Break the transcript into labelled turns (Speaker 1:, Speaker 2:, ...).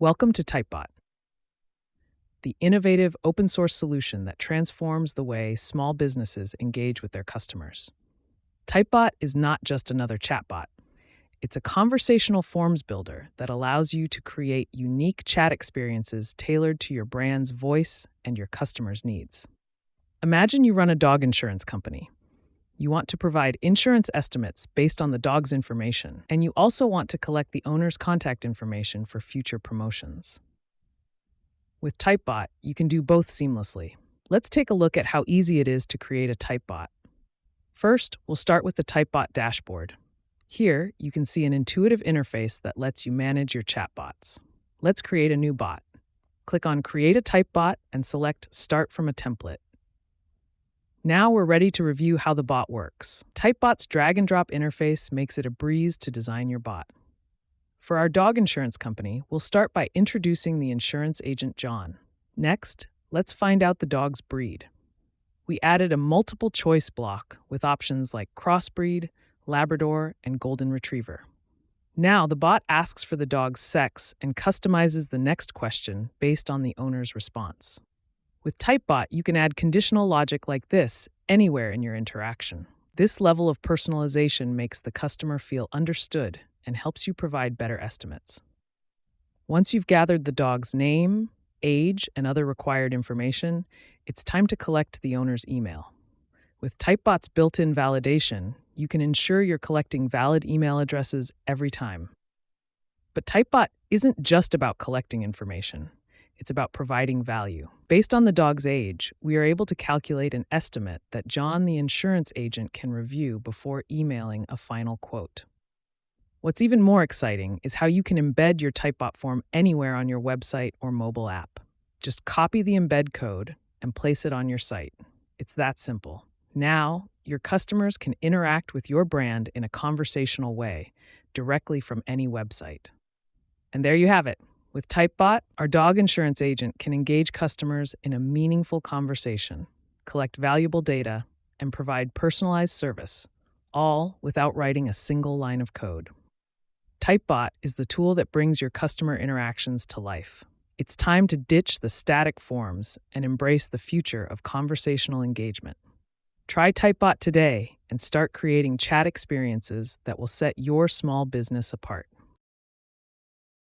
Speaker 1: Welcome to Typebot, the innovative open source solution that transforms the way small businesses engage with their customers. Typebot is not just another chatbot. It's a conversational forms builder that allows you to create unique chat experiences tailored to your brand's voice and your customers' needs. Imagine you run a dog insurance company. You want to provide insurance estimates based on the dog's information, and you also want to collect the owner's contact information for future promotions. With Typebot, you can do both seamlessly. Let's take a look at how easy it is to create a Typebot. First, we'll start with the Typebot dashboard. Here, you can see an intuitive interface that lets you manage your chatbots. Let's create a new bot. Click on Create a Typebot and select Start from a template. Now we're ready to review how the bot works. Typebot's drag-and-drop interface makes it a breeze to design your bot. For our dog insurance company, we'll start by introducing the insurance agent John. Next, let's find out the dog's breed. We added a multiple choice block with options like crossbreed, Labrador, and Golden Retriever. Now the bot asks for the dog's sex and customizes the next question based on the owner's response. With Typebot, you can add conditional logic like this anywhere in your interaction. This level of personalization makes the customer feel understood and helps you provide better estimates. Once you've gathered the dog's name, age, and other required information, it's time to collect the owner's email. With Typebot's built-in validation, you can ensure you're collecting valid email addresses every time. But Typebot isn't just about collecting information. It's about providing value. Based on the dog's age, we are able to calculate an estimate that John, the insurance agent, can review before emailing a final quote. What's even more exciting is how you can embed your Typebot form anywhere on your website or mobile app. Just copy the embed code and place it on your site. It's that simple. Now, your customers can interact with your brand in a conversational way, directly from any website. And there you have it. With Typebot, our dog insurance agent can engage customers in a meaningful conversation, collect valuable data, and provide personalized service, all without writing a single line of code. Typebot is the tool that brings your customer interactions to life. It's time to ditch the static forms and embrace the future of conversational engagement. Try Typebot today and start creating chat experiences that will set your small business apart.